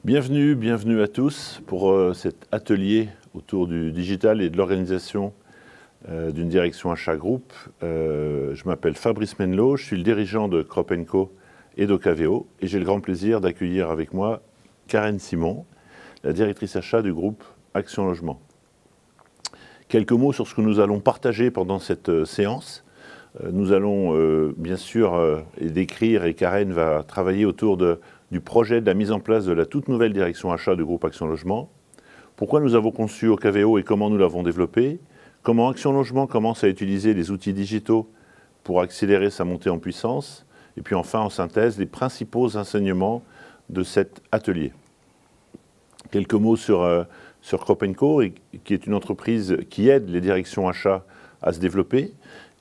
Bienvenue à tous pour cet atelier autour du digital et de l'organisation d'une direction achat groupe. Je m'appelle Fabrice Menlot, je suis le dirigeant de Crop & Co et d'Ocaveo et j'ai le grand plaisir d'accueillir avec moi Karen Simon, la directrice achat du groupe Action Logement. Quelques mots sur ce que nous allons partager pendant cette séance. Nous allons bien sûr décrire, et Karen va travailler autour du projet de la mise en place de la toute nouvelle direction achat du groupe Action Logement. Pourquoi nous avons conçu Ocaveo et comment nous l'avons développé. Comment Action Logement commence à utiliser les outils digitaux pour accélérer sa montée en puissance. Et puis enfin, en synthèse, les principaux enseignements de cet atelier. Quelques mots sur Crop & Co, qui est une entreprise qui aide les directions achats à se développer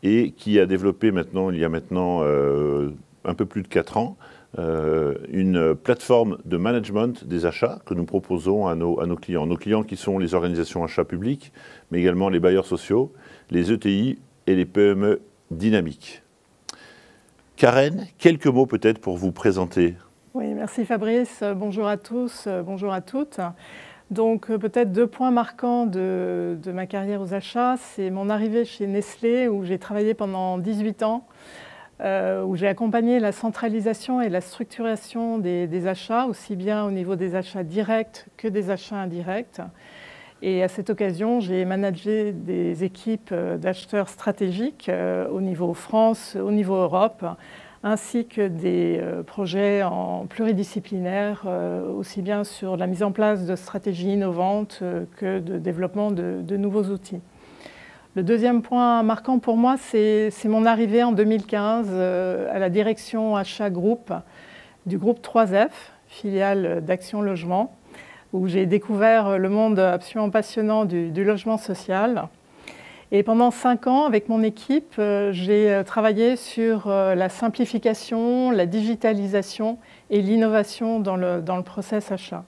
et qui a développé il y a maintenant un peu plus de 4 ans, une plateforme de management des achats que nous proposons à nos clients. Nos clients qui sont les organisations achats publiques, mais également les bailleurs sociaux, les ETI et les PME dynamiques. Karen, quelques mots peut-être pour vous présenter. Oui, merci Fabrice. Bonjour à tous, bonjour à toutes. Donc peut-être 2 points marquants de ma carrière aux achats. C'est mon arrivée chez Nestlé où j'ai travaillé pendant 18 ans, où j'ai accompagné la centralisation et la structuration des achats, aussi bien au niveau des achats directs que des achats indirects. Et à cette occasion, j'ai managé des équipes d'acheteurs stratégiques au niveau France, au niveau Europe, ainsi que des projets en pluridisciplinaire, aussi bien sur la mise en place de stratégies innovantes que de développement de nouveaux outils. Le deuxième point marquant pour moi, c'est mon arrivée en 2015 à la direction achat groupe du groupe 3F, filiale d'Action Logement, où j'ai découvert le monde absolument passionnant du logement social. Et pendant 5 ans, avec mon équipe, j'ai travaillé sur la simplification, la digitalisation et l'innovation dans le process achat.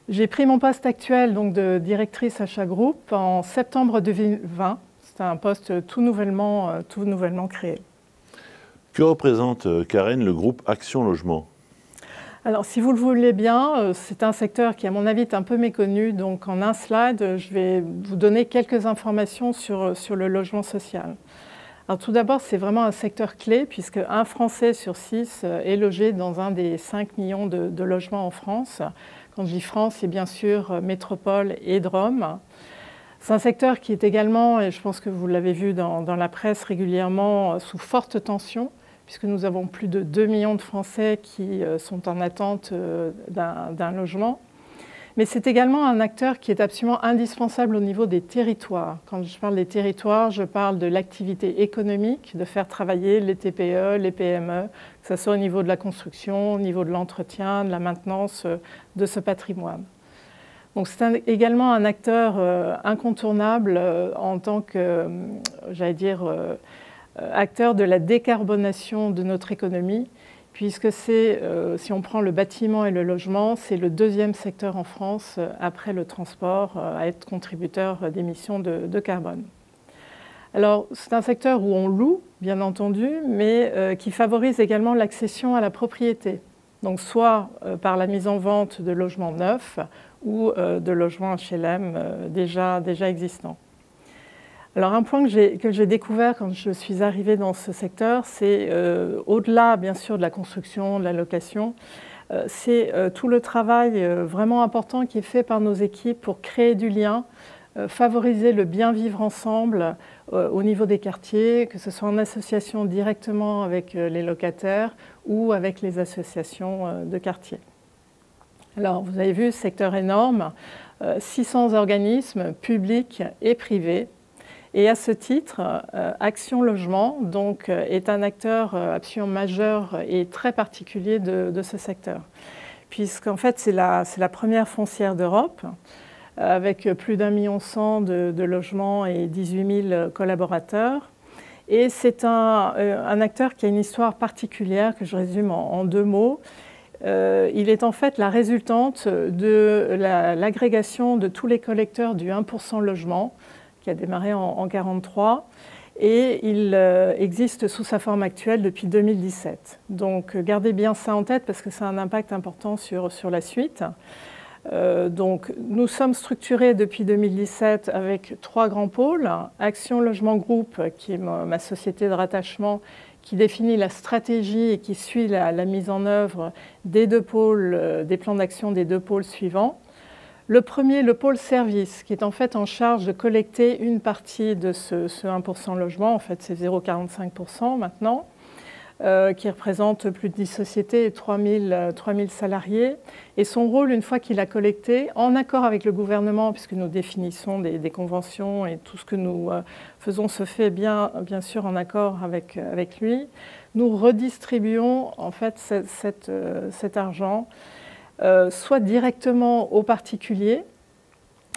J'ai pris mon poste actuel donc, de directrice achat groupe en septembre 2020. C'est un poste tout nouvellement créé. Que représente, Karen, le groupe Action Logement ? Alors, si vous le voulez bien, c'est un secteur qui, à mon avis, est un peu méconnu. Donc, en un slide, je vais vous donner quelques informations sur le logement social. Alors, tout d'abord, c'est vraiment un secteur clé, puisque 1 Français sur 6 est logé dans un des 5 millions de logements en France. Quand je dis France, c'est bien sûr métropole et Drôme. C'est un secteur qui est également, et je pense que vous l'avez vu dans la presse régulièrement, sous forte tension, puisque nous avons plus de 2 millions de Français qui sont en attente d'un logement. Mais c'est également un acteur qui est absolument indispensable au niveau des territoires. Quand je parle des territoires, je parle de l'activité économique, de faire travailler les TPE, les PME, que ce soit au niveau de la construction, au niveau de l'entretien, de la maintenance de ce patrimoine. Donc c'est également un acteur incontournable en tant que, j'allais dire, acteur de la décarbonation de notre économie, puisque c'est, si on prend le bâtiment et le logement, c'est le 2e secteur en France, après le transport, à être contributeur d'émissions de carbone. Alors, c'est un secteur où on loue, bien entendu, mais qui favorise également l'accession à la propriété. Donc, soit par la mise en vente de logements neufs ou de logements HLM déjà existants. Alors un point que j'ai découvert quand je suis arrivée dans ce secteur, c'est au-delà bien sûr de la construction, de la location, c'est tout le travail vraiment important qui est fait par nos équipes pour créer du lien, favoriser le bien vivre ensemble au niveau des quartiers, que ce soit en association directement avec les locataires ou avec les associations de quartier. Alors vous avez vu, secteur énorme, 600 organismes publics et privés. Et à ce titre, Action Logement donc, est un acteur absolument majeur et très particulier de ce secteur. Puisqu'en fait, c'est la première foncière d'Europe, avec plus d'1,1 million de logements et 18 000 collaborateurs. Et c'est un acteur qui a une histoire particulière que je résume en 2 mots. Il est en fait la résultante de l'agrégation de tous les collecteurs du 1% logement, qui a démarré en 1943, et il existe sous sa forme actuelle depuis 2017. Donc gardez bien ça en tête parce que ça a un impact important sur la suite. Donc, nous sommes structurés depuis 2017 avec 3 grands pôles. Action Logement Groupe, qui est ma société de rattachement, qui définit la stratégie et qui suit la mise en œuvre des 2 pôles, des plans d'action des 2 pôles suivants. Le premier, le pôle service, qui est en fait en charge de collecter une partie de ce 1% logement, en fait c'est 0,45% maintenant, qui représente plus de 10 sociétés et 3000 salariés. Et son rôle, une fois qu'il a collecté, en accord avec le gouvernement, puisque nous définissons des conventions et tout ce que nous faisons se fait bien sûr en accord avec lui, nous redistribuons en fait cet argent, soit directement aux particuliers.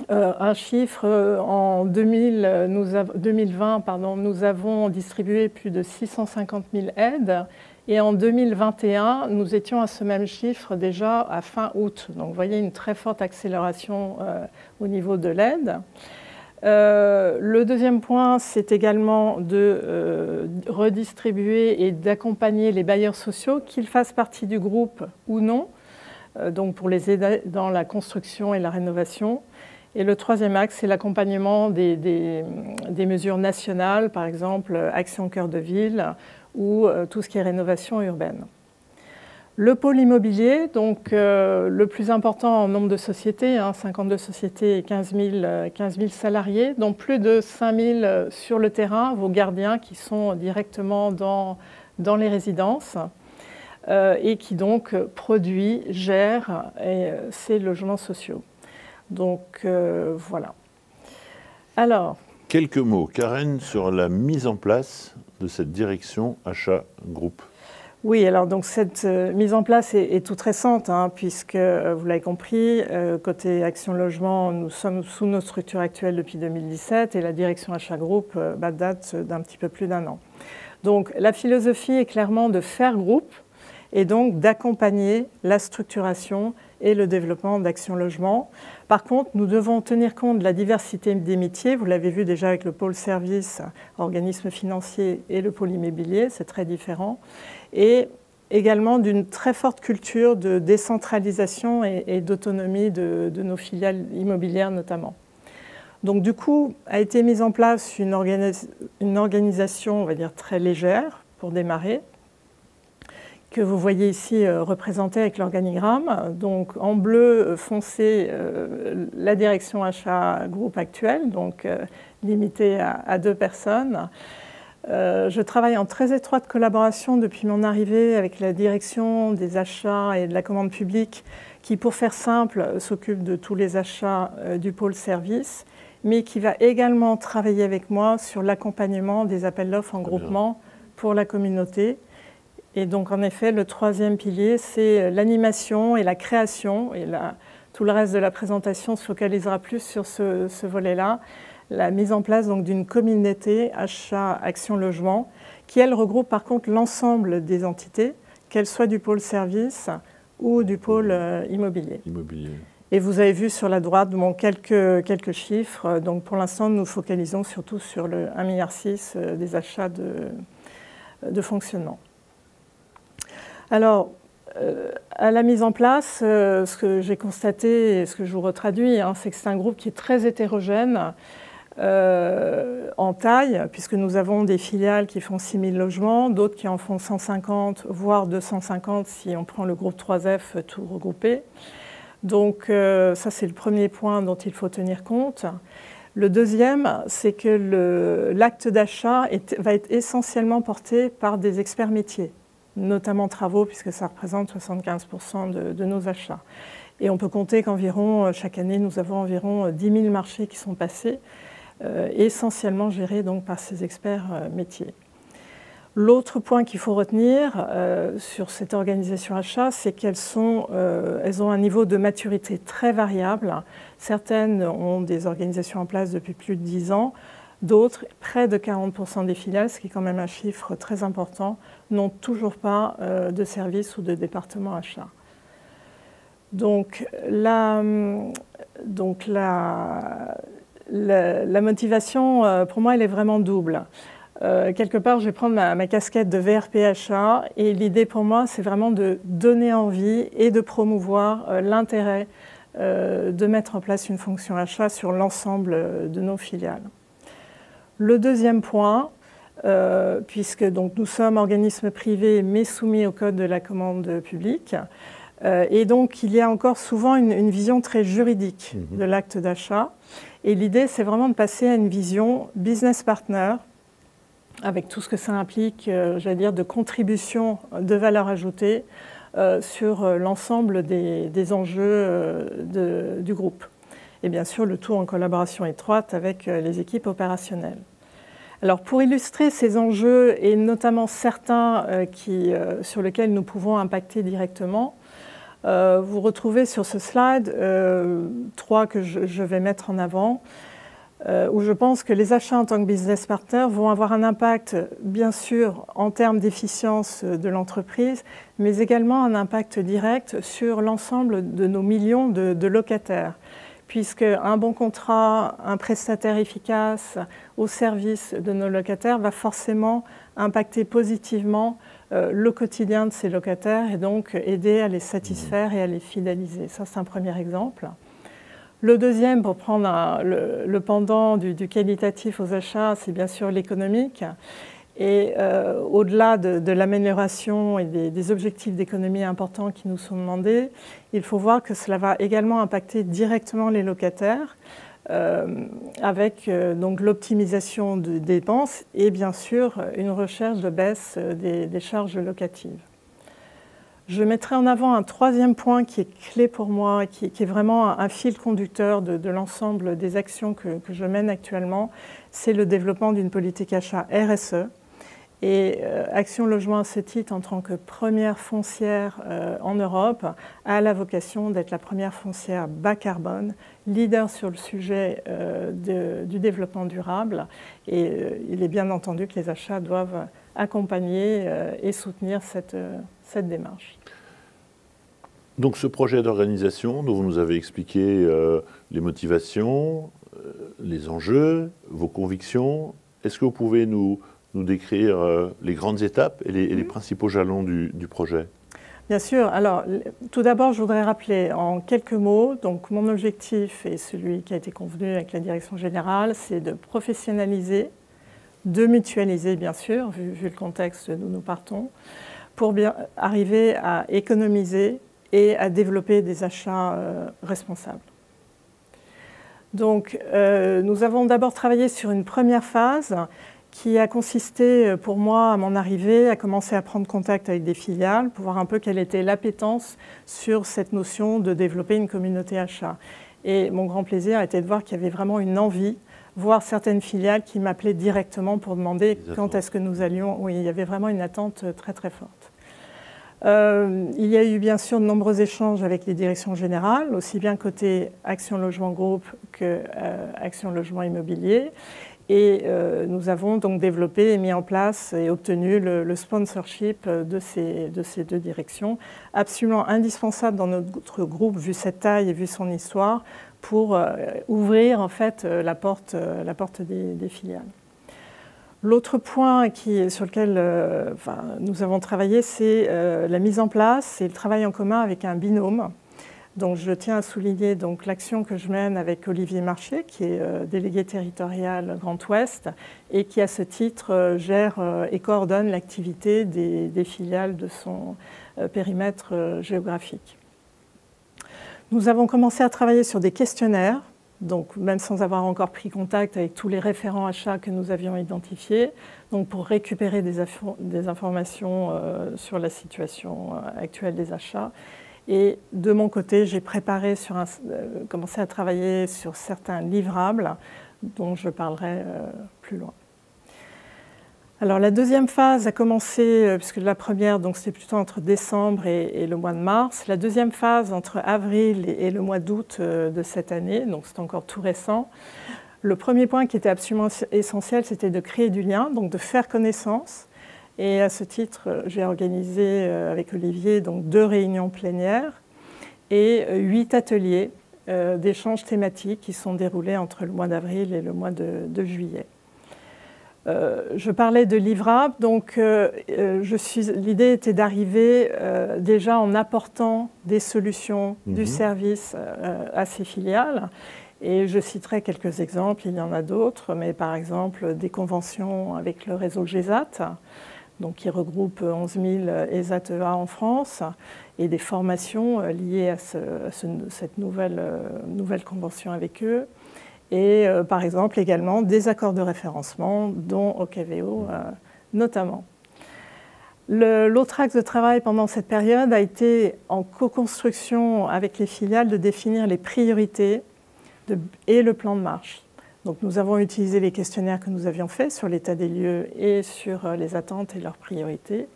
Un chiffre, en 2020, nous avons distribué plus de 650 000 aides et en 2021, nous étions à ce même chiffre déjà à fin août. Donc vous voyez une très forte accélération au niveau de l'aide. Le deuxième point, c'est également de redistribuer et d'accompagner les bailleurs sociaux, qu'ils fassent partie du groupe ou non, donc pour les aider dans la construction et la rénovation. Et le troisième axe, c'est l'accompagnement des mesures nationales, par exemple Action Cœur de Ville ou tout ce qui est rénovation urbaine. Le pôle immobilier, donc le plus important en nombre de sociétés, 52 sociétés et 15 000 salariés, dont plus de 5 000 sur le terrain, vos gardiens qui sont directement dans les résidences et qui donc produit, gère ces logements sociaux. Donc voilà. Alors. Quelques mots, Karen, sur la mise en place de cette direction achat groupe. Oui, alors donc cette mise en place est toute récente, puisque vous l'avez compris, côté Action Logement, nous sommes sous nos structures actuelles depuis 2017 et la direction achat groupe date d'un petit peu plus d'1 an. Donc la philosophie est clairement de faire groupe et donc d'accompagner la structuration et le développement d'Action Logement. Par contre, nous devons tenir compte de la diversité des métiers. Vous l'avez vu déjà avec le pôle service, organisme financier et le pôle immobilier, c'est très différent. Et également d'une très forte culture de décentralisation et d'autonomie de nos filiales immobilières notamment. Donc du coup, a été mise en place une organisation, on va dire, très légère pour démarrer, que vous voyez ici représentée avec l'organigramme. Donc en bleu foncé, la direction achat groupe actuelle, donc limitée à 2 personnes. Je travaille en très étroite collaboration depuis mon arrivée avec la direction des achats et de la commande publique qui, pour faire simple, s'occupe de tous les achats du pôle service, mais qui va également travailler avec moi sur l'accompagnement des appels d'offres en groupement pour la communauté. Et donc, en effet, le troisième pilier, c'est l'animation et la création. Et tout le reste de la présentation se focalisera plus sur ce volet-là. La mise en place d'une communauté achat Action Logement, qui, elle, regroupe par contre l'ensemble des entités, qu'elles soient du pôle service ou du pôle immobilier. Et vous avez vu sur la droite quelques chiffres. Donc, pour l'instant, nous focalisons surtout sur le 1,6 milliard des achats de fonctionnement. Alors, à la mise en place, ce que j'ai constaté et ce que je vous retraduis, c'est que c'est un groupe qui est très hétérogène en taille, puisque nous avons des filiales qui font 6 000 logements, d'autres qui en font 150, voire 250 si on prend le groupe 3F tout regroupé. Donc ça, c'est le premier point dont il faut tenir compte. Le deuxième, c'est que l'acte d'achat va être essentiellement porté par des experts métiers, notamment travaux, puisque ça représente 75% de nos achats. Et on peut compter qu'environ, chaque année, nous avons environ 10 000 marchés qui sont passés, essentiellement gérés donc par ces experts métiers. L'autre point qu'il faut retenir sur cette organisation achat, c'est qu'elles ont un niveau de maturité très variable. Certaines ont des organisations en place depuis plus de 10 ans, d'autres, près de 40% des filiales, ce qui est quand même un chiffre très important, n'ont toujours pas de service ou de département achat. Donc la motivation, pour moi, elle est vraiment double. quelque part, je vais prendre ma casquette de VRP-achat et l'idée pour moi, c'est vraiment de donner envie et de promouvoir l'intérêt de mettre en place une fonction achat sur l'ensemble de nos filiales. Le deuxième point, puisque donc, nous sommes organismes privés mais soumis au code de la commande publique, et donc il y a encore souvent une vision très juridique de l'acte d'achat. Et l'idée, c'est vraiment de passer à une vision business partner, avec tout ce que ça implique, j'allais dire, de contribution de valeur ajoutée sur l'ensemble des enjeux du groupe. Et bien sûr, le tout en collaboration étroite avec les équipes opérationnelles. Alors, pour illustrer ces enjeux, et notamment certains sur lesquels nous pouvons impacter directement, vous retrouvez sur ce slide 3 que je vais mettre en avant, où je pense que les achats en tant que business partner vont avoir un impact, bien sûr, en termes d'efficience de l'entreprise, mais également un impact direct sur l'ensemble de nos millions de locataires. Puisque un bon contrat, un prestataire efficace au service de nos locataires va forcément impacter positivement le quotidien de ces locataires et donc aider à les satisfaire et à les fidéliser. Ça, c'est un premier exemple. Le deuxième, pour prendre le pendant du qualitatif aux achats, c'est bien sûr l'économique. Et au-delà de l'amélioration et des objectifs d'économie importants qui nous sont demandés, il faut voir que cela va également impacter directement les locataires avec donc l'optimisation des dépenses et bien sûr une recherche de baisse des charges locatives. Je mettrai en avant un troisième point qui est clé pour moi, qui est vraiment un fil conducteur de l'ensemble des actions que je mène actuellement, c'est le développement d'une politique achat RSE. Et Action Logement, à ce titre, en tant que première foncière en Europe, a la vocation d'être la première foncière bas carbone, leader sur le sujet du développement durable. Et il est bien entendu que les achats doivent accompagner et soutenir cette démarche. Donc ce projet d'organisation dont vous nous avez expliqué les motivations, les enjeux, vos convictions, est-ce que vous pouvez nous décrire les grandes étapes et les principaux jalons du projet? Bien sûr. Alors, tout d'abord, je voudrais rappeler en quelques mots, donc mon objectif et celui qui a été convenu avec la direction générale, c'est de professionnaliser, de mutualiser, bien sûr, vu le contexte d'où nous partons, pour bien arriver à économiser et à développer des achats responsables. Donc, nous avons d'abord travaillé sur une première phase qui a consisté pour moi, à mon arrivée, à commencer à prendre contact avec des filiales pour voir un peu quelle était l'appétence sur cette notion de développer une communauté achat. Et mon grand plaisir a été de voir qu'il y avait vraiment une envie, voire certaines filiales qui m'appelaient directement pour demander quand est-ce que nous allions. Oui, il y avait vraiment une attente très très forte. Il y a eu bien sûr de nombreux échanges avec les directions générales, aussi bien côté Action Logement Group que Action Logement Immobilier. Et nous avons donc développé et mis en place et obtenu le sponsorship de ces deux directions, absolument indispensable dans notre groupe, vu cette taille et vu son histoire, pour ouvrir en fait la porte des filiales. L'autre point sur lequel nous avons travaillé, c'est la mise en place et le travail en commun avec un binôme. Donc, je tiens à souligner l'action que je mène avec Olivier Marché, qui est délégué territorial Grand Ouest et qui, à ce titre, gère et coordonne l'activité des filiales de son périmètre géographique. Nous avons commencé à travailler sur des questionnaires, donc même sans avoir encore pris contact avec tous les référents achats que nous avions identifiés, donc pour récupérer des informations sur la situation actuelle des achats. Et de mon côté, j'ai commencé à travailler sur certains livrables dont je parlerai plus loin. Alors la deuxième phase a commencé, puisque la première c'était plutôt entre décembre et le mois de mars. La deuxième phase entre avril et le mois d'août de cette année, donc c'est encore tout récent. Le premier point qui était absolument essentiel, c'était de créer du lien, donc de faire connaissance. Et à ce titre, j'ai organisé avec Olivier 2 réunions plénières et 8 ateliers d'échanges thématiques qui sont déroulés entre le mois d'avril et le mois de juillet. Je parlais de livrables, donc l'idée était d'arriver déjà en apportant des solutions du service à ces filiales. Et je citerai quelques exemples, il y en a d'autres, mais par exemple des conventions avec le réseau GESAT, donc qui regroupe 11 000 ESAT-EA en France, et des formations liées à cette nouvelle convention avec eux. Et par exemple également des accords de référencement, dont Ocaveo notamment. L'autre axe de travail pendant cette période a été en co-construction avec les filiales de définir les priorités et le plan de marche. Donc nous avons utilisé les questionnaires que nous avions faits sur l'état des lieux et sur les attentes et leurs priorités.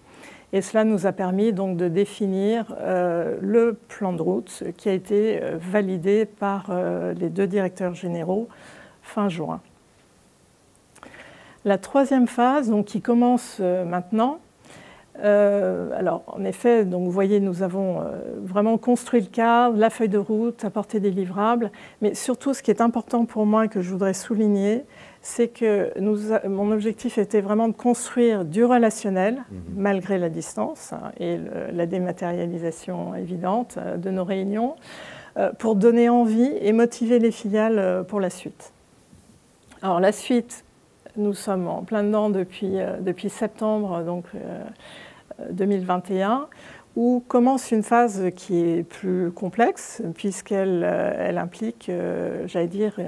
Et cela nous a permis donc de définir le plan de route qui a été validé par les 2 directeurs généraux fin juin. La troisième phase, donc, qui commence maintenant, alors en effet, donc, vous voyez, nous avons vraiment construit le cadre, la feuille de route, apporté des livrables, mais surtout ce qui est important pour moi et que je voudrais souligner, c'est que mon objectif était vraiment de construire du relationnel, malgré la distance et la dématérialisation évidente de nos réunions, pour donner envie et motiver les filiales pour la suite. Alors la suite, nous sommes en plein dedans depuis septembre donc, 2021, où commence une phase qui est plus complexe, puisqu'elle implique, j'allais dire,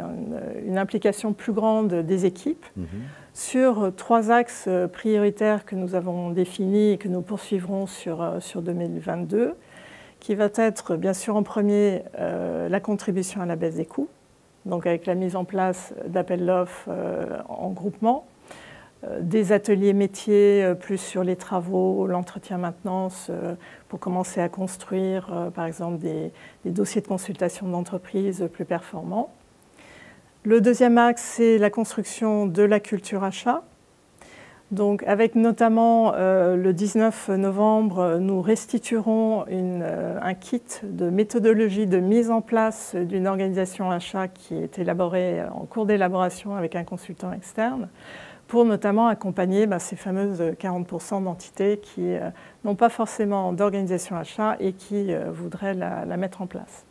une implication plus grande des équipes sur 3 axes prioritaires que nous avons définis et que nous poursuivrons sur 2022, qui va être, bien sûr, en premier, la contribution à la baisse des coûts, donc avec la mise en place d'appels d'offres en groupement, des ateliers métiers plus sur les travaux, l'entretien maintenance, pour commencer à construire par exemple des dossiers de consultation d'entreprise plus performants. Le deuxième axe, c'est la construction de la culture achat. Donc avec notamment le 19 novembre, nous restituerons un kit de méthodologie de mise en place d'une organisation achat qui est élaborée en cours d'élaboration avec un consultant externe, pour notamment accompagner ces fameuses 40% d'entités qui n'ont pas forcément d'organisation achat et qui voudraient la mettre en place.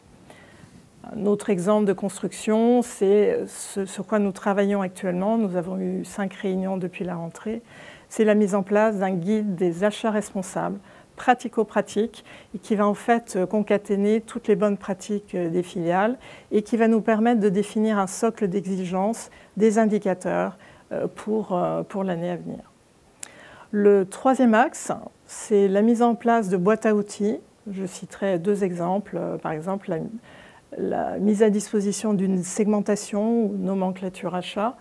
Un autre exemple de construction, c'est ce sur quoi nous travaillons actuellement. Nous avons eu 5 réunions depuis la rentrée. C'est la mise en place d'un guide des achats responsables, pratico-pratique, et qui va en fait concaténer toutes les bonnes pratiques des filiales et qui va nous permettre de définir un socle d'exigences, des indicateurs, pour l'année à venir. Le troisième axe, c'est la mise en place de boîtes à outils. Je citerai 2 exemples. Par exemple, la mise à disposition d'une segmentation ou nomenclature achat,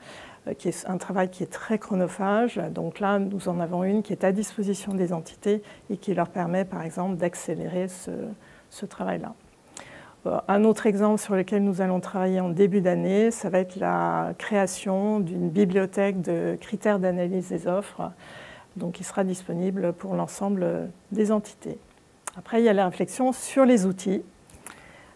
qui est un travail qui est très chronophage. Donc là, nous en avons une qui est à disposition des entités et qui leur permet, par exemple, d'accélérer ce travail-là. Un autre exemple sur lequel nous allons travailler en début d'année, ça va être la création d'une bibliothèque de critères d'analyse des offres, donc qui sera disponible pour l'ensemble des entités. Après, il y a la réflexion sur les outils.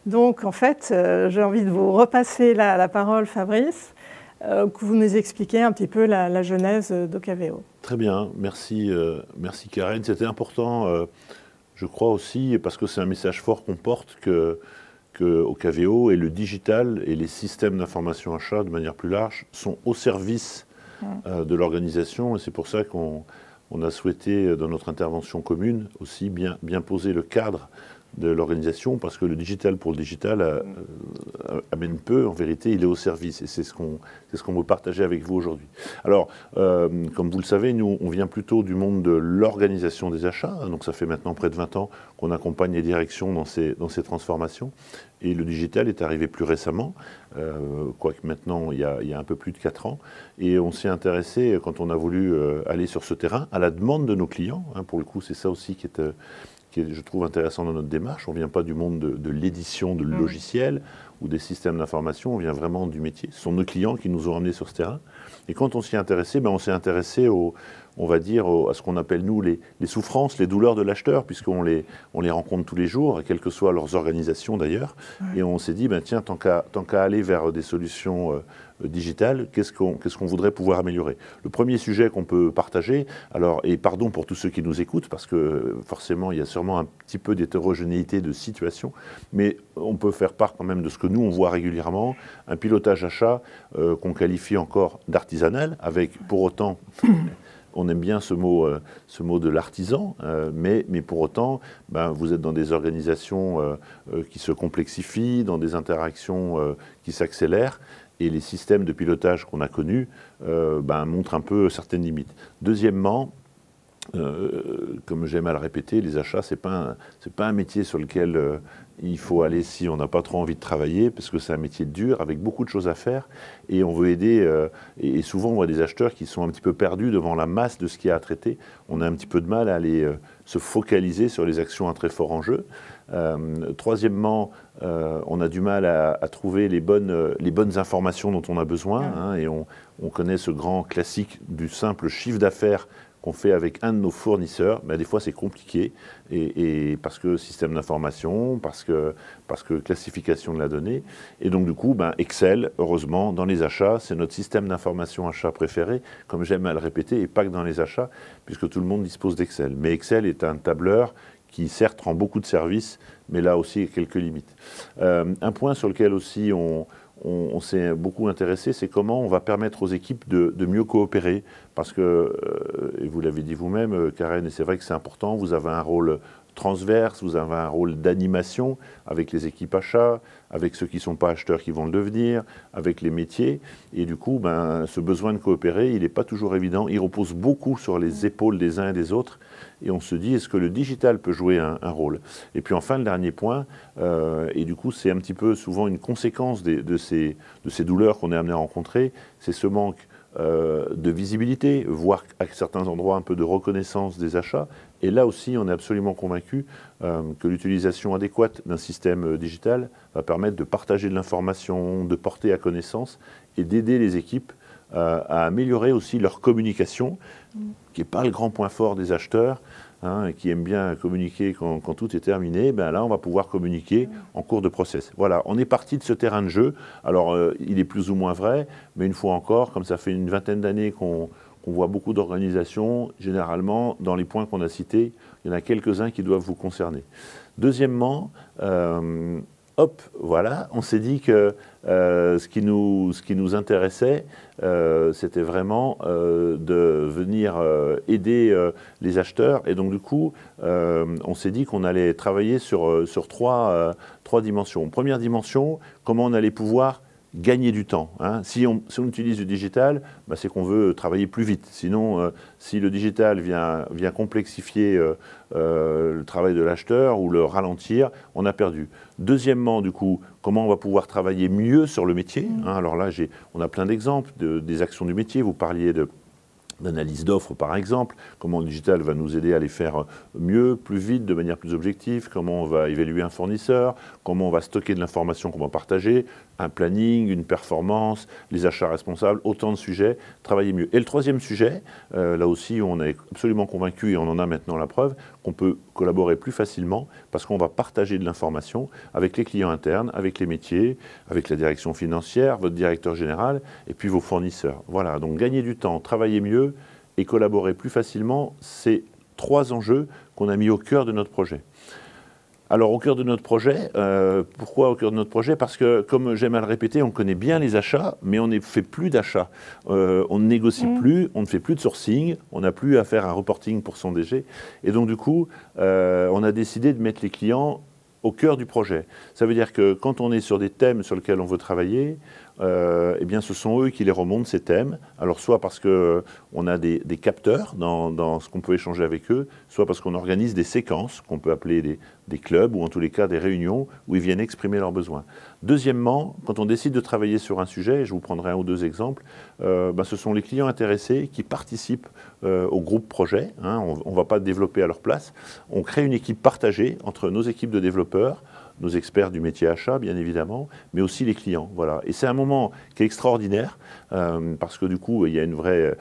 Donc, en fait, j'ai envie de vous repasser la parole, Fabrice, que vous nous expliquiez un petit peu la genèse d'Ocaveo. Très bien, merci Karen. C'était important, je crois aussi, parce que c'est un message fort qu'on porte, que Ocaveo et le digital et les systèmes d'information achat de manière plus large sont au service de l'organisation, et c'est pour ça qu'on a souhaité dans notre intervention commune aussi bien poser le cadre de l'organisation, parce que le digital pour le digital amène peu, en vérité il est au service, et c'est ce qu'on veut partager avec vous aujourd'hui. Alors, comme vous le savez, nous on vient plutôt du monde de l'organisation des achats, donc ça fait maintenant près de 20 ans qu'on accompagne les directions dans ces transformations, et le digital est arrivé plus récemment, quoique maintenant il y a un peu plus de 4 ans, et on s'est intéressé, quand on a voulu aller sur ce terrain, à la demande de nos clients, pour le coup c'est ça aussi qui est, je trouve, intéressant dans notre démarche. On ne vient pas du monde de l'édition de logiciels ou des systèmes d'information, on vient vraiment du métier. Ce sont nos clients qui nous ont emmenés sur ce terrain. Et quand on s'y est intéressé, on s'est intéressé à ce qu'on appelle, nous, les souffrances, les douleurs de l'acheteur, puisqu'on les rencontre tous les jours, quelles que soient leurs organisations d'ailleurs. Ouais. Et on s'est dit, tiens, tant qu'à aller vers des solutions digital, qu'est-ce qu'on voudrait pouvoir améliorer. Le premier sujet qu'on peut partager, alors, et pardon pour tous ceux qui nous écoutent, parce que forcément il y a sûrement un petit peu d'hétérogénéité de situation, mais on peut faire part quand même de ce que nous on voit régulièrement, un pilotage achat qu'on qualifie encore d'artisanal, avec pour autant... On aime bien ce mot de l'artisan, mais pour autant, vous êtes dans des organisations qui se complexifient, dans des interactions qui s'accélèrent, et les systèmes de pilotage qu'on a connus montrent un peu certaines limites. Deuxièmement, comme j'aime à le répéter, les achats, c'est pas un métier sur lequel il faut aller si on n'a pas trop envie de travailler, parce que c'est un métier dur, avec beaucoup de choses à faire, et on veut aider, et souvent on voit des acheteurs qui sont un petit peu perdus devant la masse de ce qu'il y a à traiter. On a un petit peu de mal à aller se focaliser sur les actions à très fort enjeu. Troisièmement, on a du mal à trouver les bonnes informations dont on a besoin, et on connaît ce grand classique du simple chiffre d'affaires qu'on fait avec un de nos fournisseurs, mais des fois c'est compliqué, et parce que système d'information, parce que classification de la donnée, et donc du coup, Excel, heureusement, dans les achats, c'est notre système d'information achat préféré, comme j'aime à le répéter, et pas que dans les achats, puisque tout le monde dispose d'Excel. Mais Excel est un tableur qui certes rend beaucoup de services, mais là aussi il y a quelques limites. Un point sur lequel aussi on s'est beaucoup intéressé, c'est comment on va permettre aux équipes de mieux coopérer, parce que, et vous l'avez dit vous-même, Karen, et c'est vrai que c'est important, vous avez un rôle transverse, vous avez un rôle d'animation avec les équipes achats, avec ceux qui ne sont pas acheteurs qui vont le devenir, avec les métiers, et du coup, ce besoin de coopérer, il n'est pas toujours évident, il repose beaucoup sur les épaules des uns et des autres, et on se dit, est-ce que le digital peut jouer un rôle? Et puis enfin, le dernier point, et du coup, c'est un petit peu souvent une conséquence de ces douleurs qu'on est amené à rencontrer, c'est ce manque de visibilité, voire à certains endroits un peu de reconnaissance des achats. Et là aussi, on est absolument convaincu que l'utilisation adéquate d'un système digital va permettre de partager de l'information, de porter à connaissance et d'aider les équipes à améliorer aussi leur communication, qui n'est pas le grand point fort des acheteurs, qui aiment bien communiquer quand tout est terminé. Là, on va pouvoir communiquer en cours de process. Voilà, on est parti de ce terrain de jeu. Alors, il est plus ou moins vrai, mais une fois encore, comme ça fait une vingtaine d'années qu'on voit beaucoup d'organisations, généralement, dans les points qu'on a cités, il y en a quelques-uns qui doivent vous concerner. Deuxièmement, voilà, on s'est dit que ce qui nous intéressait, c'était vraiment de venir aider les acheteurs. Et donc du coup, on s'est dit qu'on allait travailler sur trois dimensions. Première dimension, comment on allait pouvoir gagner du temps. Si on utilise du digital, c'est qu'on veut travailler plus vite. Sinon, si le digital vient complexifier le travail de l'acheteur ou le ralentir, on a perdu. Deuxièmement, du coup, comment on va pouvoir travailler mieux sur le métier. Alors là, on a plein d'exemples des actions du métier. Vous parliez d'analyse d'offres, par exemple, comment le digital va nous aider à les faire mieux, plus vite, de manière plus objective, comment on va évaluer un fournisseur, comment on va stocker de l'information qu'on va partager, un planning, une performance, les achats responsables, autant de sujets, travailler mieux. Et le troisième sujet, là aussi on est absolument convaincu, et on en a maintenant la preuve, qu'on peut collaborer plus facilement parce qu'on va partager de l'information avec les clients internes, avec les métiers, avec la direction financière, votre directeur général et puis vos fournisseurs. Voilà, donc gagner du temps, travailler mieux et collaborer plus facilement, c'est trois enjeux qu'on a mis au cœur de notre projet. Alors au cœur de notre projet, pourquoi au cœur de notre projet? Parce que, comme j'aime à le répéter, on connaît bien les achats, mais on ne fait plus d'achats. On ne négocie plus, on ne fait plus de sourcing, on n'a plus à faire un reporting pour son DG. Et donc du coup, on a décidé de mettre les clients au cœur du projet. Ça veut dire que quand on est sur des thèmes sur lesquels on veut travailler, eh bien ce sont eux qui les remontent, ces thèmes. Alors soit parce qu'on a des capteurs dans ce qu'on peut échanger avec eux, soit parce qu'on organise des séquences qu'on peut appeler des clubs ou en tous les cas des réunions où ils viennent exprimer leurs besoins. Deuxièmement, quand on décide de travailler sur un sujet, et je vous prendrai un ou deux exemples, ce sont les clients intéressés qui participent au groupe projet. On ne va pas développer à leur place. On crée une équipe partagée entre nos équipes de développeurs, nos experts du métier achat, bien évidemment, mais aussi les clients. Voilà. Et c'est un moment qui est extraordinaire, parce que du coup, il y a une vraie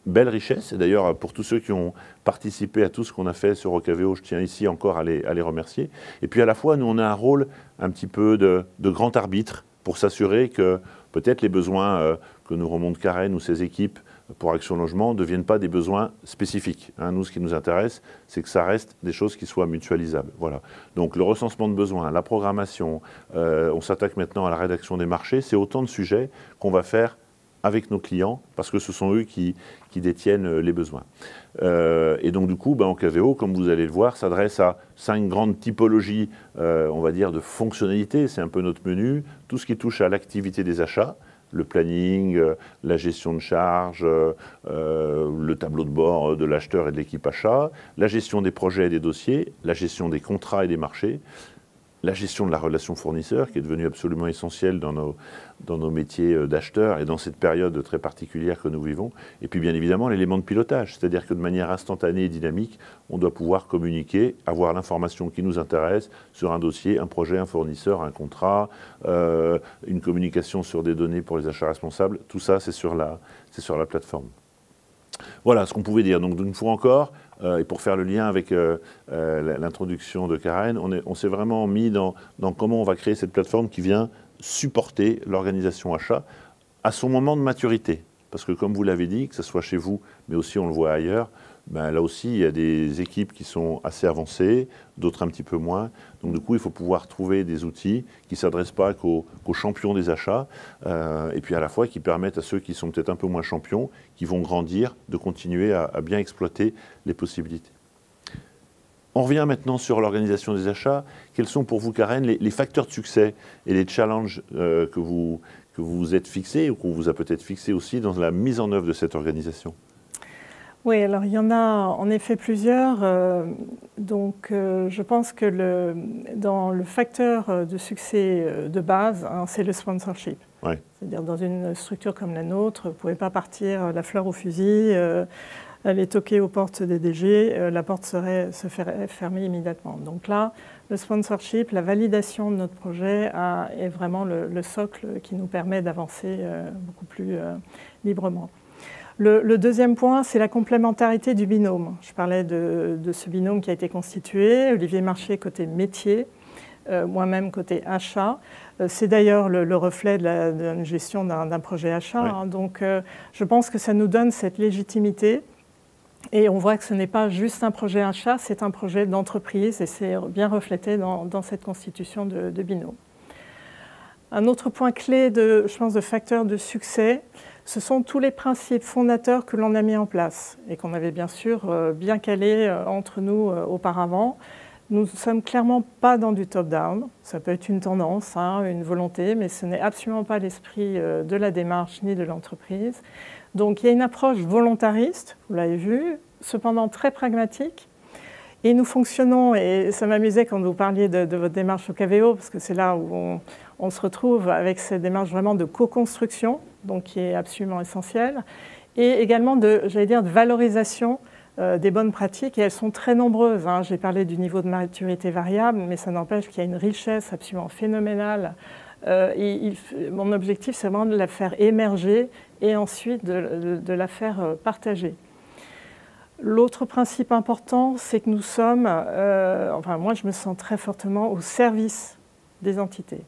belle richesse. Et d'ailleurs, pour tous ceux qui ont participé à tout ce qu'on a fait sur Ocaveo, je tiens ici encore à les remercier. Et puis à la fois, nous, on a un rôle un petit peu de grand arbitre pour s'assurer que peut-être les besoins que nous remonte Karen ou ses équipes pour Action Logement ne deviennent pas des besoins spécifiques. Nous, ce qui nous intéresse, c'est que ça reste des choses qui soient mutualisables. Voilà. Donc le recensement de besoins, la programmation, on s'attaque maintenant à la rédaction des marchés, c'est autant de sujets qu'on va faire avec nos clients, parce que ce sont eux qui détiennent les besoins. Et donc du coup, Oncaveo, comme vous allez le voir, s'adresse à 5 grandes typologies, on va dire, de fonctionnalités. C'est un peu notre menu. Tout ce qui touche à l'activité des achats, le planning, la gestion de charges, le tableau de bord de l'acheteur et de l'équipe achat, la gestion des projets et des dossiers, la gestion des contrats et des marchés, la gestion de la relation fournisseur, qui est devenue absolument essentielle dans nos métiers d'acheteurs et dans cette période très particulière que nous vivons. Et puis bien évidemment l'élément de pilotage, c'est-à-dire que de manière instantanée et dynamique, on doit pouvoir communiquer, avoir l'information qui nous intéresse sur un dossier, un projet, un fournisseur, un contrat, une communication sur des données pour les achats responsables. Tout ça, c'est sur la plateforme. Voilà ce qu'on pouvait dire. Donc une fois encore, et pour faire le lien avec l'introduction de Karen, on s'est vraiment mis dans comment on va créer cette plateforme qui vient supporter l'organisation achat à son moment de maturité. Parce que comme vous l'avez dit, que ce soit chez vous, mais aussi on le voit ailleurs, là aussi il y a des équipes qui sont assez avancées, d'autres un petit peu moins. Donc du coup il faut pouvoir trouver des outils qui ne s'adressent pas qu'aux champions des achats, et puis à la fois qui permettent à ceux qui sont peut-être un peu moins champions, qui vont grandir, de continuer à bien exploiter les possibilités. On revient maintenant sur l'organisation des achats. Quels sont pour vous, Karen, les facteurs de succès et les challenges que vous êtes fixés ou qu'on vous a peut-être fixés aussi dans la mise en œuvre de cette organisation? Oui, alors il y en a en effet plusieurs. Je pense que dans le facteur de succès de base, c'est le sponsorship. Ouais. C'est-à-dire dans une structure comme la nôtre, vous ne pouvez pas partir la fleur au fusil, aller toquer aux portes des DG, la porte se ferait fermer immédiatement. Donc là, le sponsorship, la validation de notre projet est vraiment le socle qui nous permet d'avancer beaucoup plus librement. Le deuxième point, c'est la complémentarité du binôme. Je parlais de ce binôme qui a été constitué, Olivier Marché côté métier, moi-même côté achat. C'est d'ailleurs le reflet de la gestion d'un projet achat. Oui. Donc je pense que ça nous donne cette légitimité. Et on voit que ce n'est pas juste un projet achat, c'est un projet d'entreprise et c'est bien reflété dans cette constitution de binôme. Un autre point clé, je pense, de facteur de succès, ce sont tous les principes fondateurs que l'on a mis en place et qu'on avait bien sûr bien calés entre nous auparavant. Nous ne sommes clairement pas dans du top-down. Ça peut être une tendance, une volonté, mais ce n'est absolument pas l'esprit de la démarche ni de l'entreprise. Donc il y a une approche volontariste, vous l'avez vu, cependant très pragmatique. Et nous fonctionnons, et ça m'amusait quand vous parliez de votre démarche Oncaveo, parce que c'est là où on se retrouve avec cette démarche vraiment de co-construction, donc qui est absolument essentielle, et également de valorisation des bonnes pratiques, et elles sont très nombreuses. J'ai parlé du niveau de maturité variable, mais ça n'empêche qu'il y a une richesse absolument phénoménale. Mon objectif, c'est vraiment de la faire émerger et ensuite de la faire partager. L'autre principe important, c'est que nous sommes, moi je me sens très fortement au service des entités.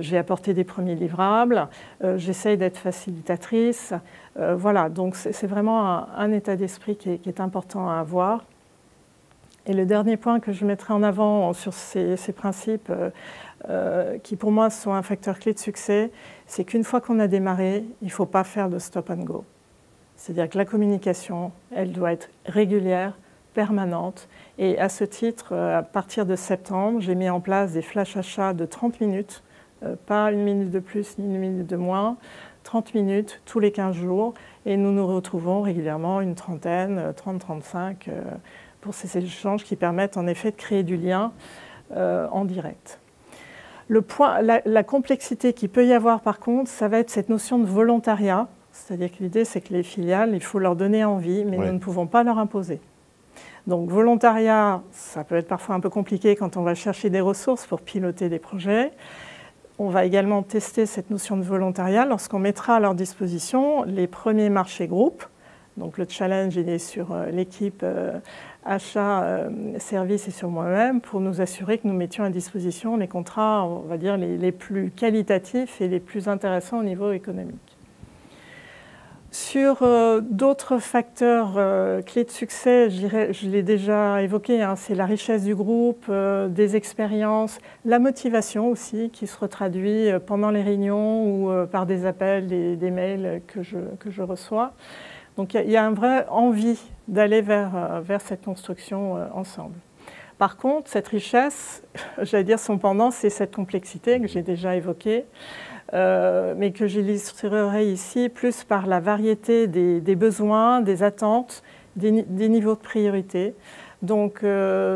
J'ai apporté des premiers livrables, j'essaye d'être facilitatrice. Voilà, donc c'est vraiment un état d'esprit qui est important à avoir. Et le dernier point que je mettrai en avant sur ces principes, qui pour moi sont un facteur clé de succès, c'est qu'une fois qu'on a démarré, il ne faut pas faire de stop and go. C'est-à-dire que la communication, elle doit être régulière, permanente. Et à ce titre, à partir de septembre, j'ai mis en place des flash achats de 30 minutes, pas une minute de plus ni une minute de moins, 30 minutes tous les 15 jours. Et nous nous retrouvons régulièrement, une trentaine, 30-35, pour ces échanges qui permettent en effet de créer du lien en direct. La complexité qu'il peut y avoir par contre, ça va être cette notion de volontariat. C'est-à-dire que l'idée, c'est que les filiales, il faut leur donner envie, mais nous ne pouvons pas leur imposer. Donc volontariat, ça peut être parfois un peu compliqué quand on va chercher des ressources pour piloter des projets. On va également tester cette notion de volontariat lorsqu'on mettra à leur disposition les premiers marchés groupes. Donc le challenge, il est sur l'équipe achat, services et sur moi-même pour nous assurer que nous mettions à disposition les contrats, on va dire, les plus qualitatifs et les plus intéressants au niveau économique. Sur d'autres facteurs clés de succès, je l'ai déjà évoqué, hein, c'est la richesse du groupe, des expériences, la motivation aussi qui se retraduit pendant les réunions ou par des appels, des mails que je reçois. Donc il y a une vraie envie d'aller vers cette construction ensemble. Par contre, cette richesse, j'allais dire son pendant, c'est cette complexité que j'ai déjà évoquée. Mais que j'illustrerai ici plus par la variété des besoins, des attentes, des niveaux de priorité. Donc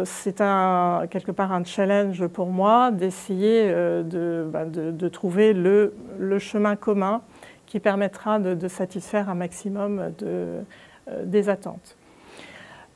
c'est quelque part un challenge pour moi d'essayer de trouver le chemin commun qui permettra de satisfaire un maximum des attentes.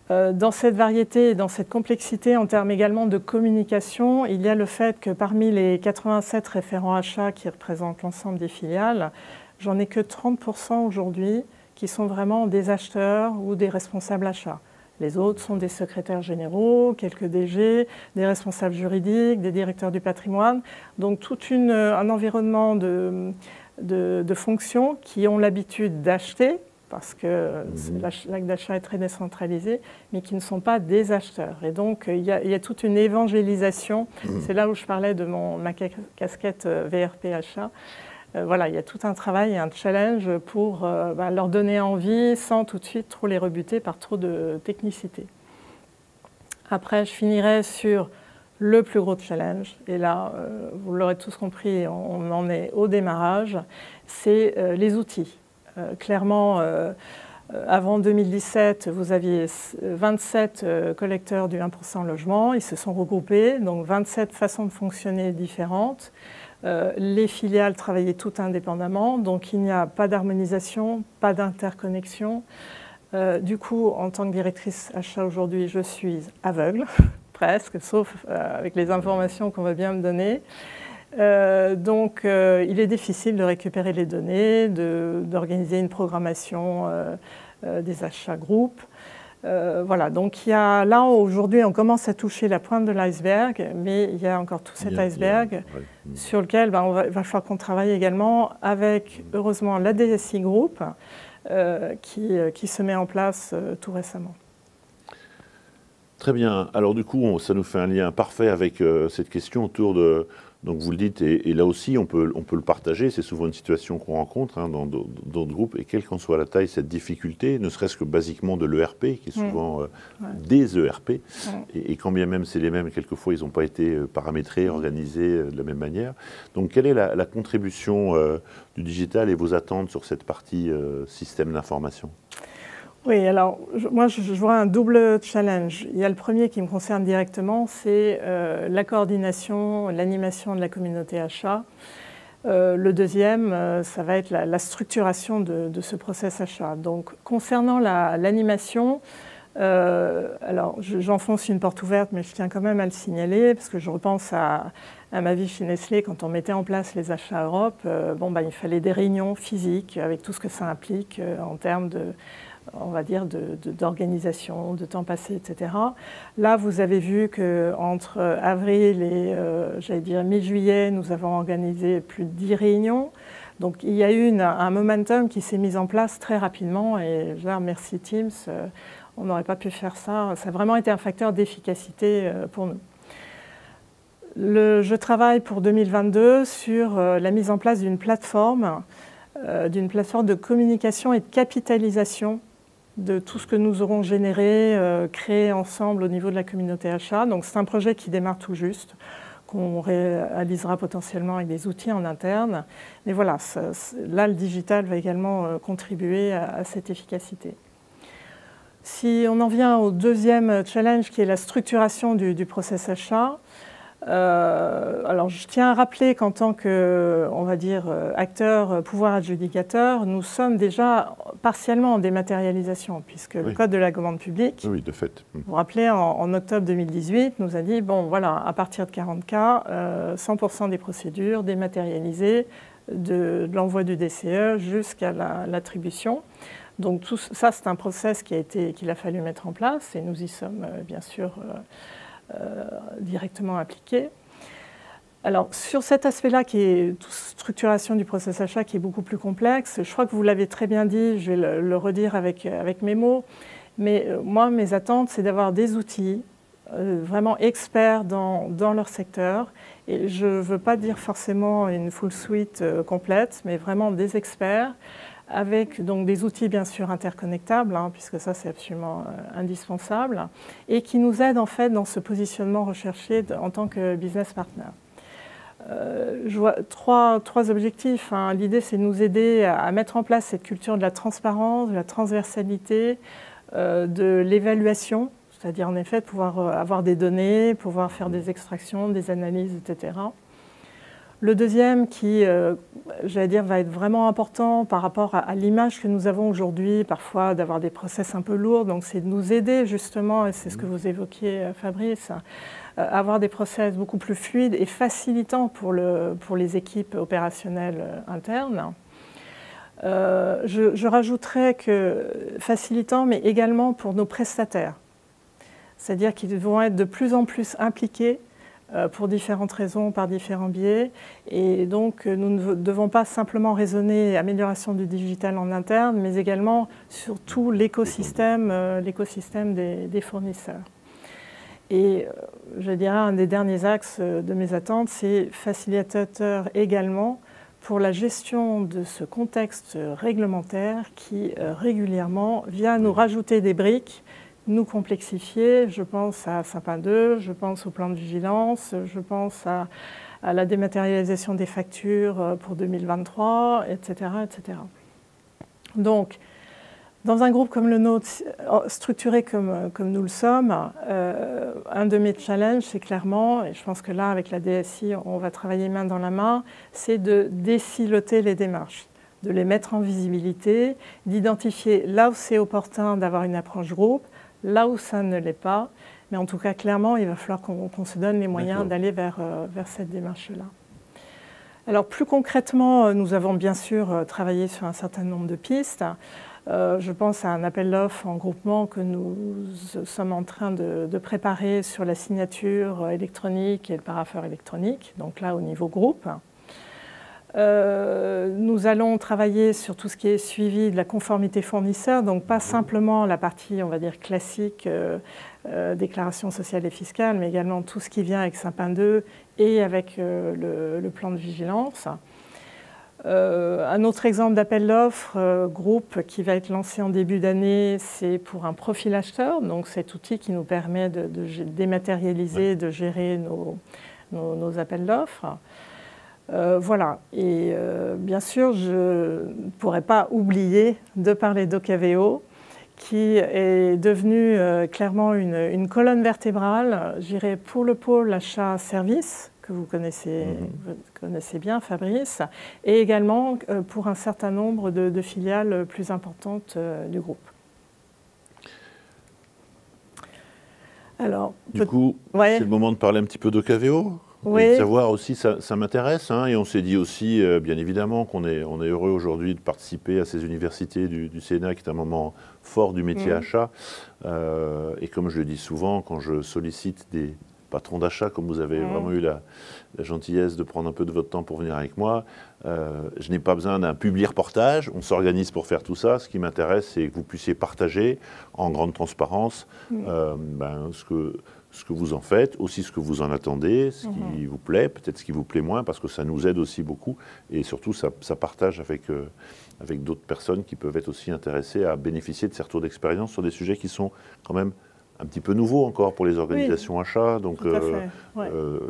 Dans cette variété et dans cette complexité en termes également de communication, il y a le fait que parmi les 87 référents achats qui représentent l'ensemble des filiales, j'en ai que 30% aujourd'hui qui sont vraiment des acheteurs ou des responsables achats. Les autres sont des secrétaires généraux, quelques DG, des responsables juridiques, des directeurs du patrimoine. Donc tout un environnement de fonctions qui ont l'habitude d'acheter, parce que l'acte d'achat est très décentralisé, mais qui ne sont pas des acheteurs. Et donc, il y a toute une évangélisation. C'est là où je parlais de ma casquette VRP achat. Voilà, il y a tout un travail et un challenge pour leur donner envie sans tout de suite trop les rebuter par trop de technicité. Après, je finirai sur le plus gros challenge. Et là, vous l'aurez tous compris, on en est au démarrage. C'est les outils. Clairement, avant 2017, vous aviez 27 collecteurs du 1% logement. Ils se sont regroupés, donc 27 façons de fonctionner différentes. Les filiales travaillaient toutes indépendamment, donc il n'y a pas d'harmonisation, pas d'interconnexion. Du coup, en tant que directrice achat aujourd'hui, je suis aveugle, presque, sauf avec les informations qu'on va bien me donner. Donc, il est difficile de récupérer les données, d'organiser une programmation des achats groupes. Voilà, donc là aujourd'hui on commence à toucher la pointe de l'iceberg, mais il y a encore tout cet iceberg sur lequel va falloir qu'on travaille également avec, heureusement, la DSI Group qui se met en place tout récemment. Très bien. Alors du coup, ça nous fait un lien parfait avec cette question autour de... Donc vous le dites, et là aussi on peut le partager, c'est souvent une situation qu'on rencontre dans d'autres groupes, et quelle qu'en soit la taille, cette difficulté, ne serait-ce que basiquement de l'ERP, qui est souvent des ERP, et quand bien même c'est les mêmes, quelquefois ils n'ont pas été paramétrés, organisés de la même manière. Donc quelle est la contribution du digital et vos attentes sur cette partie système d'information ? Oui, alors moi je vois un double challenge. Il y a le premier qui me concerne directement, c'est la coordination, l'animation de la communauté achat. Le deuxième, ça va être la structuration de ce process achat. Donc concernant l'animation, alors j'enfonce une porte ouverte, mais je tiens quand même à le signaler, parce que je repense à ma vie chez Nestlé, quand on mettait en place les achats Europe, il fallait des réunions physiques avec tout ce que ça implique en termes on va dire, d'organisation, de temps passé, etc. Là, vous avez vu qu'entre avril et, j'allais dire, mi-juillet, nous avons organisé plus de 10 réunions. Donc, il y a eu un momentum qui s'est mis en place très rapidement. Et là, merci Teams, on n'aurait pas pu faire ça. Ça a vraiment été un facteur d'efficacité pour nous. Je travaille pour 2022 sur la mise en place d'une plateforme de communication et de capitalisation de tout ce que nous aurons généré, créé ensemble au niveau de la communauté achat. Donc c'est un projet qui démarre tout juste, qu'on réalisera potentiellement avec des outils en interne. Mais voilà, là le digital va également contribuer à cette efficacité. Si on en vient au deuxième challenge qui est la structuration du process achat, alors je tiens à rappeler qu'en tant que, on va dire, acteur, pouvoir adjudicateur, nous sommes déjà partiellement en dématérialisation, puisque le Code de la commande publique, de fait. Vous vous rappelez, en octobre 2018, nous a dit, bon voilà, à partir de 40 cas, 100% des procédures dématérialisées, de l'envoi du DCE jusqu'à l'attribution. Donc tout ça, c'est un process qu'il a fallu mettre en place et nous y sommes bien sûr directement appliqués. Alors sur cet aspect-là, qui est structuration du process achat, qui est beaucoup plus complexe, je crois que vous l'avez très bien dit, je vais le redire avec mes mots, mais moi, mes attentes, c'est d'avoir des outils vraiment experts dans leur secteur. Et je ne veux pas dire forcément une full suite complète, mais vraiment des experts, avec donc des outils bien sûr interconnectables, hein, puisque ça c'est absolument indispensable, et qui nous aident en fait dans ce positionnement recherché en tant que business partner. Je vois trois objectifs. Hein. L'idée, c'est de nous aider à mettre en place cette culture de la transparence, de la transversalité, de l'évaluation, c'est-à-dire en effet de pouvoir avoir des données, pouvoir faire des extractions, des analyses, etc. Le deuxième qui, j'allais dire, va être vraiment important par rapport à l'image que nous avons aujourd'hui, parfois d'avoir des process un peu lourds, donc c'est de nous aider justement, et c'est ce que vous évoquiez Fabrice, avoir des process beaucoup plus fluides et facilitants pour les équipes opérationnelles internes. Je rajouterais que facilitants, mais également pour nos prestataires. C'est-à-dire qu'ils vont être de plus en plus impliqués pour différentes raisons, par différents biais. Et donc, nous ne devons pas simplement raisonner amélioration du digital en interne, mais également sur tout l'écosystème des fournisseurs. Et je dirais un des derniers axes de mes attentes, c'est facilitateur également pour la gestion de ce contexte réglementaire qui régulièrement vient nous rajouter des briques, nous complexifier. Je pense à Sapin 2, je pense au plan de vigilance, je pense à la dématérialisation des factures pour 2023, etc., etc. Donc, dans un groupe comme le nôtre, structuré comme nous le sommes, un de mes challenges, c'est clairement, et je pense que là, avec la DSI, on va travailler main dans la main, c'est de désiloter les démarches, de les mettre en visibilité, d'identifier là où c'est opportun d'avoir une approche groupe, là où ça ne l'est pas. Mais en tout cas, clairement, il va falloir qu'on se donne les moyens d'aller vers cette démarche-là. Alors, plus concrètement, nous avons bien sûr travaillé sur un certain nombre de pistes. Je pense à un appel d'offres en groupement que nous sommes en train de préparer sur la signature électronique et le parapheur électronique, donc là au niveau groupe. Nous allons travailler sur tout ce qui est suivi de la conformité fournisseur, donc pas simplement la partie, on va dire, classique, déclaration sociale et fiscale, mais également tout ce qui vient avec Sapin 2 et avec le plan de vigilance. Un autre exemple d'appel d'offres groupe qui va être lancé en début d'année, c'est pour un profil acheteur, donc cet outil qui nous permet de dématérialiser, de gérer nos appels d'offres. Voilà, et bien sûr, je ne pourrais pas oublier de parler d'Ocaveo, qui est devenu clairement une colonne vertébrale, je dirais, pour le pôle achat-service, que vous connaissez bien, Fabrice, et également pour un certain nombre de filiales plus importantes du groupe. Alors, du coup, c'est le moment de parler un petit peu d'Ocaveo. Oui. Et de savoir aussi, ça m'intéresse, hein, et on s'est dit aussi, bien évidemment, qu'on est heureux aujourd'hui de participer à ces universités du Sénat, qui est un moment fort du métier achat. Et comme je le dis souvent, quand je sollicite des patrons d'achat, comme vous avez vraiment eu la gentillesse de prendre un peu de votre temps pour venir avec moi, je n'ai pas besoin d'un public reportage, on s'organise pour faire tout ça. Ce qui m'intéresse, c'est que vous puissiez partager en grande transparence ce que vous en faites, aussi ce que vous en attendez, ce qui vous plaît, peut-être ce qui vous plaît moins, parce que ça nous aide aussi beaucoup, et surtout ça partage avec d'autres personnes qui peuvent être aussi intéressées à bénéficier de ces retours d'expérience sur des sujets qui sont quand même un petit peu nouveau encore pour les organisations achats, donc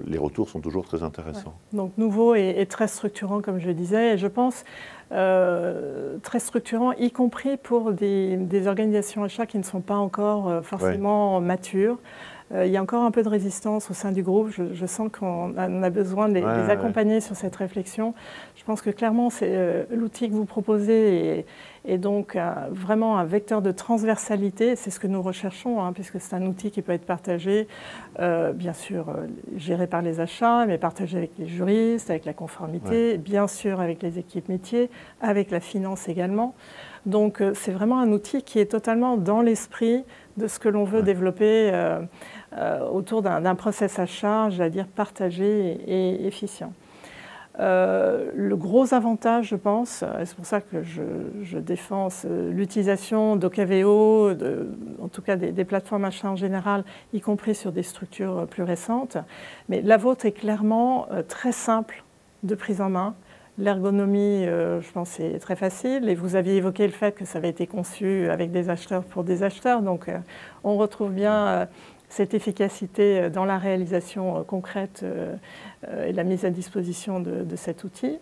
les retours sont toujours très intéressants. Ouais. Donc nouveau et très structurant, comme je le disais, et je pense très structurant, y compris pour des organisations achats qui ne sont pas encore forcément matures. Il y a encore un peu de résistance au sein du groupe. Je sens qu'on a besoin de les accompagner sur cette réflexion. Je pense que clairement, c'est l'outil que vous proposez est donc vraiment un vecteur de transversalité. C'est ce que nous recherchons, hein, puisque c'est un outil qui peut être partagé, bien sûr, géré par les achats, mais partagé avec les juristes, avec la conformité, bien sûr avec les équipes métiers, avec la finance également. Donc c'est vraiment un outil qui est totalement dans l'esprit de ce que l'on veut développer autour d'un process achat, j'allais dire partagé et efficient. Le gros avantage, je pense, et c'est pour ça que je défends l'utilisation d'OKVO, en tout cas des plateformes achats en général, y compris sur des structures plus récentes, mais la vôtre est clairement très simple de prise en main. L'ergonomie, je pense, est très facile, et vous aviez évoqué le fait que ça avait été conçu avec des acheteurs pour des acheteurs, donc on retrouve bien cette efficacité dans la réalisation concrète et la mise à disposition de cet outil.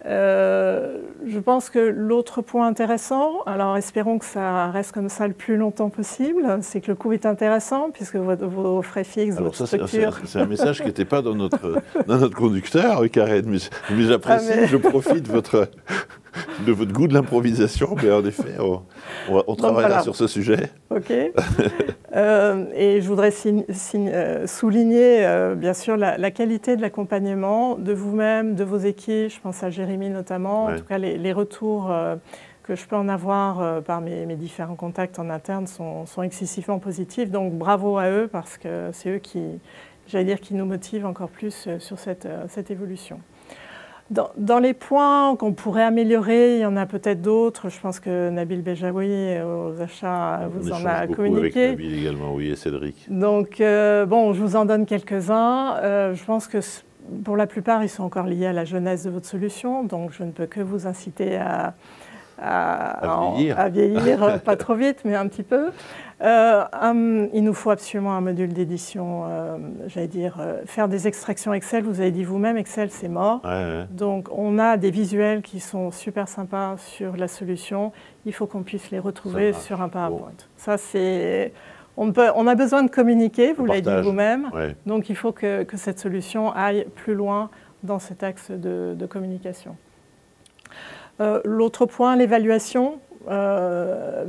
Je pense que l'autre point intéressant, alors espérons que ça reste comme ça le plus longtemps possible, c'est que le coût est intéressant puisque vos frais fixes, alors votre ça, structure... c'est un message qui n'était pas dans notre conducteur, Karen, mais j'apprécie, je profite de votre goût de l'improvisation, mais en effet, on travaillera sur ce sujet. Ok. Et je voudrais souligner, bien sûr, la qualité de l'accompagnement de vous-même, de vos équipes, je pense à Jérémy notamment, en tout cas les retours que je peux en avoir par mes différents contacts en interne sont excessivement positifs, donc bravo à eux parce que c'est eux qui, j'allais dire, qui nous motivent encore plus sur cette évolution. Dans les points qu'on pourrait améliorer, il y en a peut-être d'autres. Je pense que Nabil Bejaoui aux achats vous en a communiqué. Avec Nabil également, oui, et Cédric. Donc, bon, je vous en donne quelques-uns. Je pense que pour la plupart, ils sont encore liés à la jeunesse de votre solution. Donc, je ne peux que vous inciter à vieillir, pas trop vite, mais un petit peu. Il nous faut absolument un module d'édition, j'allais dire, faire des extractions Excel. Vous avez dit vous-même, Excel, c'est mort. Donc, on a des visuels qui sont super sympas sur la solution. Il faut qu'on puisse les retrouver sur un PowerPoint. Ça, c'est... On a besoin de communiquer, vous l'avez dit vous-même. Donc, il faut que cette solution aille plus loin dans cet axe de communication. L'autre point, l'évaluation,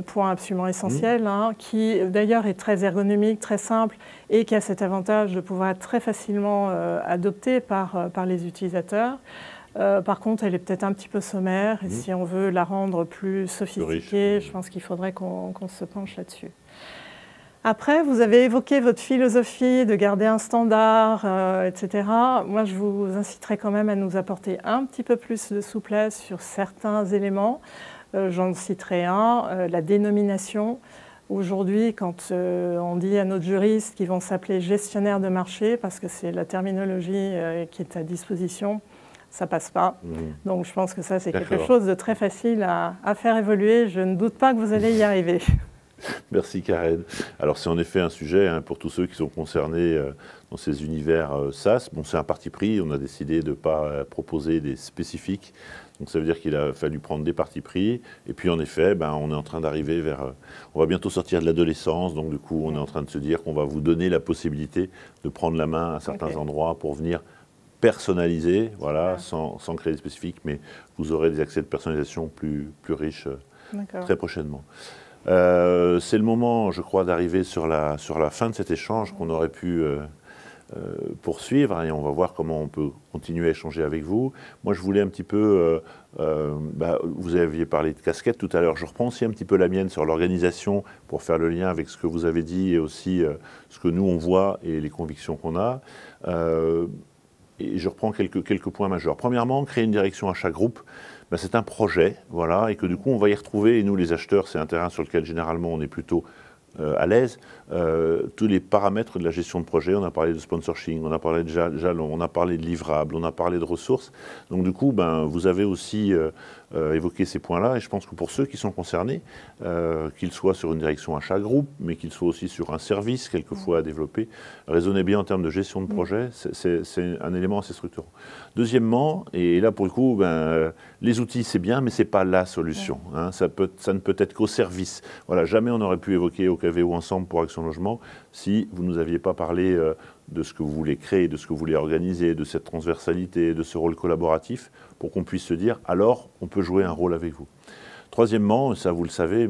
point absolument essentiel, qui d'ailleurs est très ergonomique, très simple et qui a cet avantage de pouvoir être très facilement adopté par les utilisateurs. Par contre, elle est peut-être un petit peu sommaire et si on veut la rendre plus sophistiquée, je pense qu'il faudrait qu'on se penche là-dessus. Après, vous avez évoqué votre philosophie de garder un standard, etc. Moi, je vous inciterais quand même à nous apporter un petit peu plus de souplesse sur certains éléments. J'en citerai un, la dénomination. Aujourd'hui, quand on dit à nos juristes qu'ils vont s'appeler gestionnaires de marché, parce que c'est la terminologie qui est à disposition, ça passe pas. Donc, je pense que ça, c'est quelque chose de très facile à faire évoluer. Je ne doute pas que vous allez y arriver. Merci Karen. Alors c'est en effet un sujet pour tous ceux qui sont concernés dans ces univers SaaS. Bon, c'est un parti pris, on a décidé de ne pas proposer des spécifiques. Donc ça veut dire qu'il a fallu prendre des partis pris. Et puis en effet, on est en train d'arriver vers... on va bientôt sortir de l'adolescence, donc du coup on est en train de se dire qu'on va vous donner la possibilité de prendre la main à certains endroits pour venir personnaliser, voilà, sans créer des spécifiques, mais vous aurez des accès de personnalisation plus riches très prochainement. C'est le moment, je crois, d'arriver sur la fin de cet échange qu'on aurait pu poursuivre et on va voir comment on peut continuer à échanger avec vous. Moi, je voulais un petit peu... vous aviez parlé de casquette tout à l'heure. Je reprends aussi un petit peu la mienne sur l'organisation pour faire le lien avec ce que vous avez dit et aussi ce que nous, on voit et les convictions qu'on a. Et je reprends quelques points majeurs. Premièrement, créer une direction achat groupe. C'est un projet, voilà, et que du coup on va y retrouver, et nous les acheteurs, c'est un terrain sur lequel généralement on est plutôt à l'aise, tous les paramètres de la gestion de projet. On a parlé de sponsoring, on a parlé de jalons, on a parlé de livrables, on a parlé de ressources. Donc du coup, vous avez aussi évoqué ces points-là, et je pense que pour ceux qui sont concernés, qu'ils soient sur une direction achat groupe, mais qu'ils soient aussi sur un service quelquefois à développer, raisonnez bien en termes de gestion de projet, c'est un élément assez structurant. Deuxièmement, et là pour le coup, les outils c'est bien, mais c'est pas la solution. Ça ne peut être qu'au service. Voilà, jamais on n'aurait pu évoquer OKVO ensemble pour Action Logement si vous ne nous aviez pas parlé de ce que vous voulez créer, de ce que vous voulez organiser, de cette transversalité, de ce rôle collaboratif, pour qu'on puisse se dire, alors on peut jouer un rôle avec vous. Troisièmement, ça vous le savez,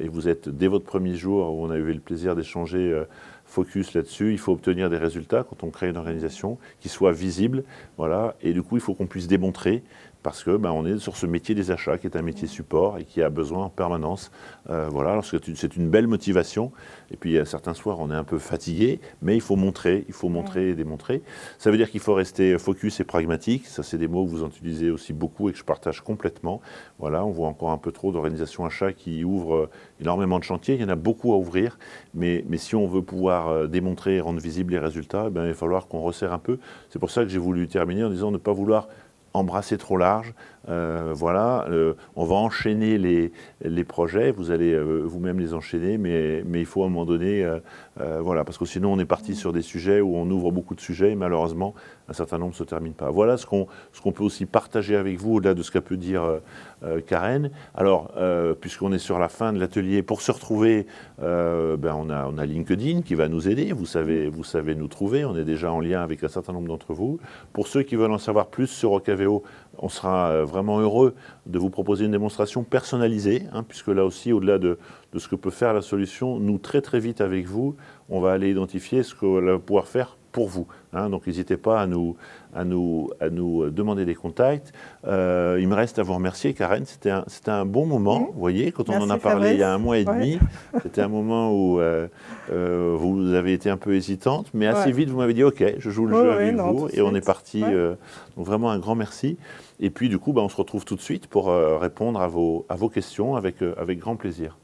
et vous êtes dès votre premier jour où on a eu le plaisir d'échanger focus là-dessus, il faut obtenir des résultats quand on crée une organisation qui soit visible, voilà, et du coup il faut qu'on puisse démontrer parce que on est sur ce métier des achats qui est un métier support et qui a besoin en permanence. Voilà, alors c'est une belle motivation. Et puis, certains soirs, on est un peu fatigué, mais il faut montrer et démontrer. Ça veut dire qu'il faut rester focus et pragmatique. Ça, c'est des mots que vous utilisez aussi beaucoup et que je partage complètement. Voilà, on voit encore un peu trop d'organisations achats qui ouvrent énormément de chantiers. Il y en a beaucoup à ouvrir, mais si on veut pouvoir démontrer et rendre visibles les résultats, il va falloir qu'on resserre un peu. C'est pour ça que j'ai voulu terminer en disant ne pas vouloir embrasser trop large. Voilà, on va enchaîner les projets, vous allez vous-même les enchaîner, mais il faut à un moment donné, voilà, parce que sinon on est parti sur des sujets où on ouvre beaucoup de sujets et malheureusement un certain nombre ne se terminent pas. Voilà ce qu'on peut aussi partager avec vous au-delà de ce qu'a pu dire Karen. Alors, puisqu'on est sur la fin de l'atelier, pour se retrouver, on a LinkedIn qui va nous aider, vous savez nous trouver, on est déjà en lien avec un certain nombre d'entre vous. Pour ceux qui veulent en savoir plus sur Ocaveo, on sera vraiment heureux de vous proposer une démonstration personnalisée, puisque là aussi, au-delà de ce que peut faire la solution, nous, très très vite avec vous, on va aller identifier ce qu'elle va pouvoir faire pour vous. Donc n'hésitez pas à nous demander des contacts. Il me reste à vous remercier, Karen. C'était un bon moment, vous voyez, quand on en a parlé il y a 1 mois et demi. C'était un moment où vous avez été un peu hésitante, mais assez vite, vous m'avez dit « Ok, je joue le jeu avec vous ». Et on est parti. Donc vraiment un grand merci. Et puis du coup, on se retrouve tout de suite pour répondre à vos questions avec grand plaisir.